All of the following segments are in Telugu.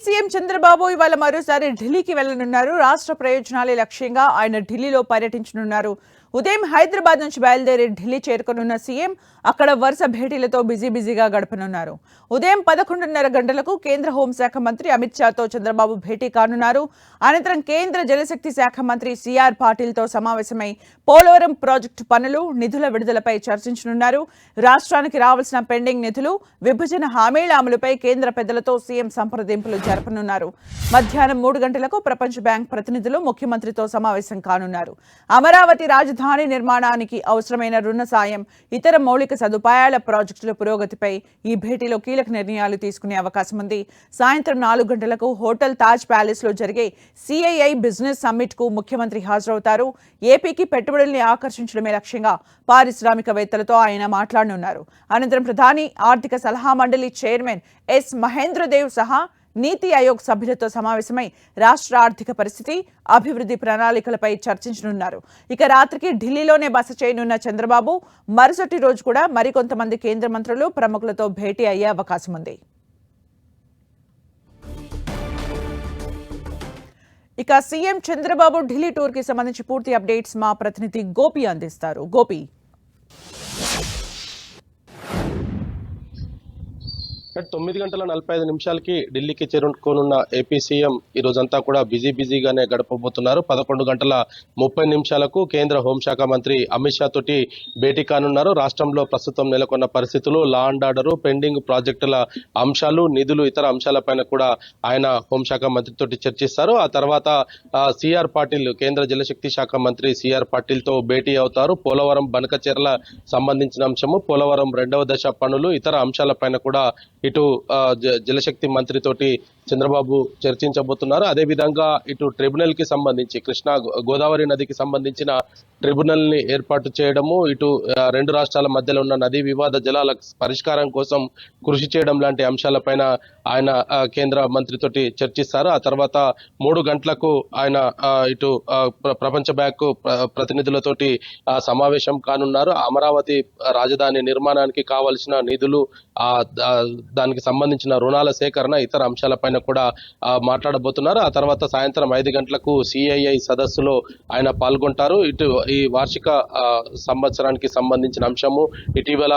సీఎం చంద్రబాబు ఇవాళ మరోసారి ఢిల్లీకి వెళ్లనున్నారు. రాష్ట్ర ప్రయోజనాలే లక్ష్యంగా ఆయన ఢిల్లీలో పర్యటించనున్నారు. ఉదయం హైదరాబాద్ నుంచి బయలుదేరి ఢిల్లీ చేరుకోనున్న సీఎం అక్కడ వరుస భేటీలతో బిజీగా గడపనున్నారు. ఉదయం 11:30 గంటలకు కేంద్ర హోంశాఖ మంత్రి అమిత్ షాతో చంద్రబాబు భేటీ కానున్నారు. అనంతరం కేంద్ర జలశక్తి శాఖ మంత్రి సిఆర్ పాటిల్తో సమావేశమై పోలవరం ప్రాజెక్టు పనులు, నిధుల విడుదలపై చర్చించనున్నారు. రాష్ట్రానికి రావాల్సిన పెండింగ్ నిధులు, విభజన హామీల అమలుపై కేంద్ర పెద్దలతో సీఎం సంప్రదింపులు జరపనున్నారు. మధ్యాహ్నం 3 గంటలకు ప్రపంచ బ్యాంక్ ప్రతినిధులు ముఖ్యమంత్రితో సమావేశం కానున్నారు. అమరావతి రాజధాని నిర్మాణానికి అవసరమైన రుణ సాయం, ఇతర మౌలిక సదుపాయాల ప్రాజెక్టుల పురోగతిపై ఈ భేటీలో కీలక నిర్ణయాలు తీసుకునే అవకాశం ఉంది. సాయంత్రం 4 గంటలకు హోటల్ తాజ్ ప్యాలెస్ లో జరిగే సిఐఐ బిజినెస్ సమ్మిట్ కు ముఖ్యమంత్రి హాజరవుతారు. ఏపీకి పెట్టుబడుల్ని ఆకర్షించడమే లక్ష్యంగా పారిశ్రామికవేత్తలతో ఆయన మాట్లాడనున్నారు. అనంతరం ప్రధాని ఆర్థిక సలహా మండలి చైర్మన్ ఎస్ మహేంద్రదేవ్ సహా నీతి ఆయోగ్ సభ్యులతో సమావేశమై రాష్ట్ర ఆర్థిక పరిస్థితి, అభివృద్ధి ప్రణాళికలపై చర్చించనున్నారు. ఇక రాత్రికి ఢిల్లీలోనే బస చేయనున్న చంద్రబాబు మరుసటి రోజు కూడా మరికొంతమంది కేంద్ర మంత్రులు, ప్రముఖులతో భేటీ అయ్యే అవకాశం ఉంది. ఇక సీఎం చంద్రబాబు ఢిల్లీ టూర్ కి సంబంధించి పూర్తి అప్డేట్స్ మా ప్రతినిధి గోపి అందిస్తారు. గోపి, 9:45 ఢిల్లీకి చేరుకోనున్న ఏపీ సీఎం ఈ రోజంతా కూడా బిజీగానే గడపబోతున్నారు. 11:30 కేంద్ర హోంశాఖ మంత్రి అమిత్ షా తోటి భేటీ కానున్నారు. రాష్ట్రంలో ప్రస్తుతం నెలకొన్న పరిస్థితులు, లా అండ్ ఆర్డర్, పెండింగ్ ప్రాజెక్టుల అంశాలు, నిధులు, ఇతర అంశాలపైన కూడా ఆయన హోంశాఖ మంత్రితోటి చర్చిస్తారు. ఆ తర్వాత సిఆర్ పాటిల్, కేంద్ర జలశక్తి శాఖ మంత్రి సిఆర్ పాటిల్ తో భేటీ అవుతారు. పోలవరం బనకచెర్ల సంబంధించిన అంశము, పోలవరం 2వ దశ పనులు, ఇతర అంశాలపైన కూడా ఇటు జలశక్తి మంత్రితోటి చంద్రబాబు చర్చించబోతున్నారు. అదేవిధంగా ఇటు ట్రిబ్యునల్ కి సంబంధించి, కృష్ణా గోదావరి నదికి సంబంధించిన ట్రిబ్యునల్ ని ఏర్పాటు చేయడము, ఇటు రెండు రాష్ట్రాల మధ్యలో ఉన్న నదీ వివాద జలాల పరిష్కారం కోసం కృషి చేయడం లాంటి అంశాలపైన ఆయన కేంద్ర మంత్రితోటి చర్చిస్తారు. ఆ తర్వాత 3 గంటలకు ఆయన ఇటు ప్రపంచ బ్యాంకు ప్రతినిధులతోటి సమావేశం కానున్నారు. అమరావతి రాజధాని నిర్మాణానికి కావలసిన నిధులు, దానికి సంబంధించిన రుణాల సేకరణ, ఇతర అంశాలపైన కూడా మాట్లాడబోతున్నారు. ఆ తర్వాత సాయంత్రం 5 గంటలకు సిఐఐ సదస్సులో ఆయన పాల్గొంటారు. ఇటు ఈ వార్షిక సంవత్సరానికి సంబంధించిన అంశము, ఇటీవల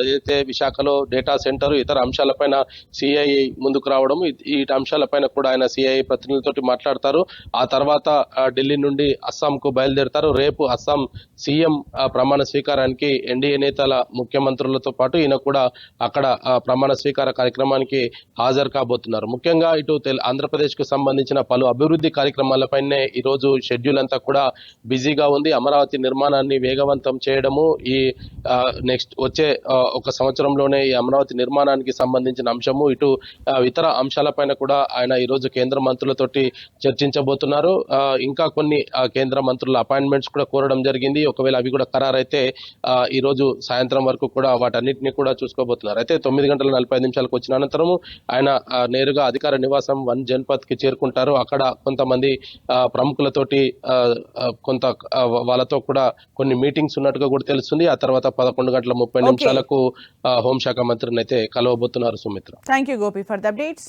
ఏదైతే విశాఖలో డేటా సెంటర్, ఇతర అంశాలపైన సిఐఐ ముందుకు రావడం, ఈ అంశాలపైన కూడా ఆయన సిఐఐ ప్రతినిధులతో మాట్లాడతారు. ఆ తర్వాత ఢిల్లీ నుండి అస్సాంకు బయలుదేరతారు. రేపు అస్సాం సీఎం ప్రమాణ స్వీకారానికి ఎన్డీఏ నేతల, ముఖ్యమంత్రులతో పాటు ఈయన కూడా అక్కడ ప్రమాణ స్వీకార కార్యక్రమానికి హాజరు కాబోతున్నారు. ముఖ్యంగా ఇటు ఆంధ్రప్రదేశ్ కు సంబంధించిన పలు అభివృద్ధి కార్యక్రమాలపైనే ఈ రోజు షెడ్యూల్ అంతా కూడా బిజీగా ఉంది. అమరావతి నిర్మాణాన్ని వేగవంతం చేయడము, ఈ నెక్స్ట్ వచ్చే ఒక సంవత్సరంలోనే ఈ అమరావతి నిర్మాణానికి సంబంధించిన అంశము, ఇటు ఇతర అంశాలపైన కూడా ఆయన ఈ రోజు కేంద్ర మంత్రులతోటి చర్చించబోతున్నారు. ఇంకా కొన్ని కేంద్ర మంత్రుల అపాయింట్మెంట్స్ కూడా కోరడం జరిగింది. ఒకవేళ అవి కూడా ఖరారైతే ఈ రోజు సాయంత్రం వరకు కూడా వాటన్నిటిని కూడా చూసుకోబోతున్నారు. అయితే 9:45 వచ్చిన అనంతరం ఆయన నేరుగా అధికార నివాసం 1 జన్పథ్ కి చేరుకుంటారు. అక్కడ కొంతమంది ప్రముఖులతోటి కొంత వాళ్ళతో కూడా కొన్ని మీటింగ్స్ ఉన్నట్టుగా కూడా తెలుస్తుంది. ఆ తర్వాత 11:30 హోంశాఖ మంత్రిని అయితే కలవబోతున్నారు. Sumitra, thank you Gopi for the updates.